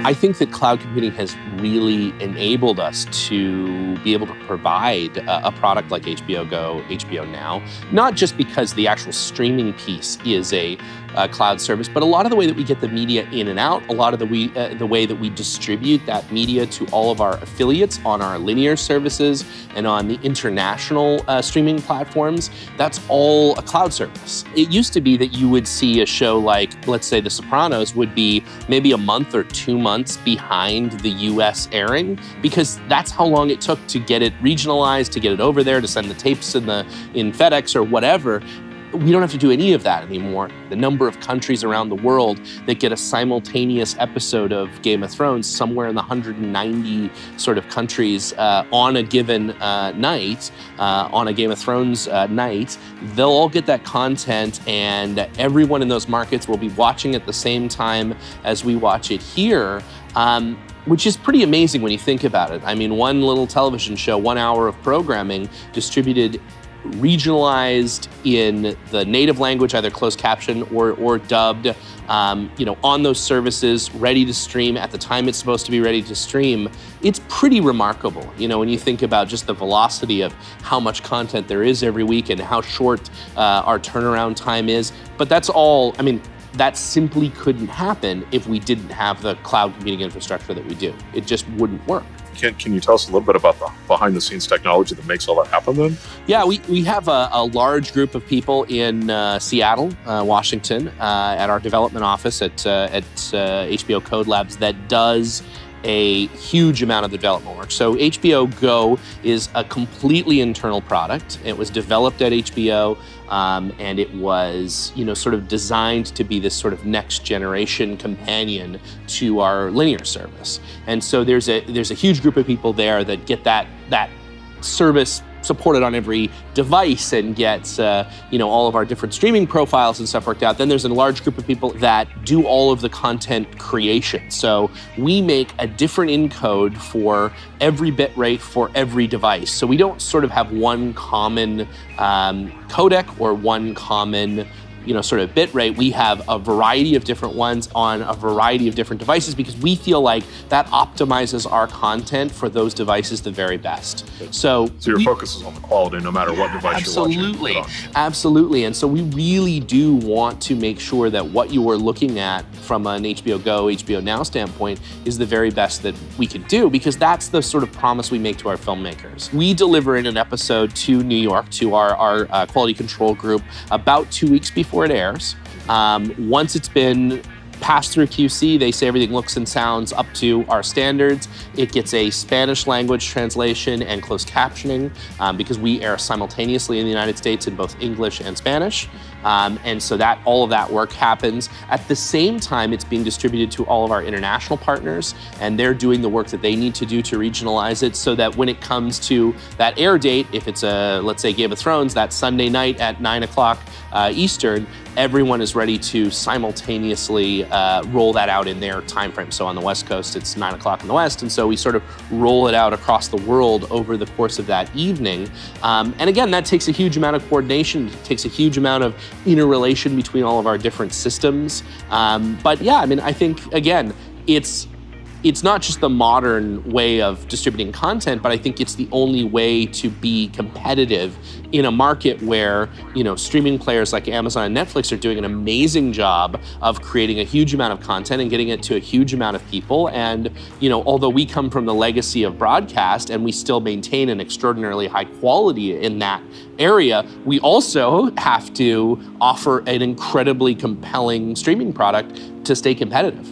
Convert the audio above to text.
I think that cloud computing has really enabled us to be able to provide a product like HBO Go, HBO Now, not just because the actual streaming piece is a cloud service, but a lot of the way that we get the media in and out, a lot of the way that we distribute that media to all of our affiliates on our linear services and on the international streaming platforms, that's all a cloud service. It used to be that you would see a show like, let's say The Sopranos would be maybe a month or 2 months behind the US airing, because that's how long it took to get it regionalized, to get it over there, to send the tapes in FedEx or whatever. We don't have to do any of that anymore. The number of countries around the world that get a simultaneous episode of Game of Thrones, somewhere in the 190 sort of countries on a given night, on a Game of Thrones night, they'll all get that content, and everyone in those markets will be watching at the same time as we watch it here. Which is pretty amazing when you think about it. I mean, one little television show, 1 hour of programming distributed, regionalized in the native language, either closed caption or dubbed, on those services, ready to stream at the time it's supposed to be ready to stream. It's pretty remarkable, when you think about just the velocity of how much content there is every week and how short our turnaround time is. But that's all, that simply couldn't happen if we didn't have the cloud computing infrastructure that we do. It just wouldn't work. Can you tell us a little bit about the behind-the-scenes technology that makes all that happen then? Yeah, we have a large group of people in Seattle, Washington, at our development office at HBO Code Labs that does a huge amount of the development work. So HBO Go is a completely internal product. It was developed at HBO, and it was, sort of designed to be this sort of next generation companion to our linear service. And so there's a huge group of people there that get that service supported on every device and gets all of our different streaming profiles and stuff worked out. Then there's a large group of people that do all of the content creation. So we make a different encode for every bit rate for every device. So we don't sort of have one common codec or one common sort of bit rate. We have a variety of different ones on a variety of different devices because we feel like that optimizes our content for those devices the very best. So your focus is on the quality no matter what device you're watching. Absolutely. And so we really do want to make sure that what you are looking at from an HBO Go, HBO Now standpoint is the very best that we can do, because that's the sort of promise we make to our filmmakers. We deliver in an episode to New York, to our quality control group, about 2 weeks before it airs. Once it's been passed through QC, they say everything looks and sounds up to our standards. It gets a Spanish language translation and closed captioning because we air simultaneously in the United States in both English and Spanish. And so that all of that work happens. At the same time, it's being distributed to all of our international partners, and they're doing the work that they need to do to regionalize it so that when it comes to that air date, if it's let's say Game of Thrones, that Sunday night at 9 o'clock Eastern, everyone is ready to simultaneously roll that out in their time frame. So on the West Coast, it's 9 o'clock in the West, and so we sort of roll it out across the world over the course of that evening. And again, that takes a huge amount of coordination, it takes a huge amount of interrelation between all of our different systems. But yeah, I think, again, it's not just the modern way of distributing content, but I think it's the only way to be competitive in a market where, streaming players like Amazon and Netflix are doing an amazing job of creating a huge amount of content and getting it to a huge amount of people. And, although we come from the legacy of broadcast and we still maintain an extraordinarily high quality in that area, we also have to offer an incredibly compelling streaming product to stay competitive.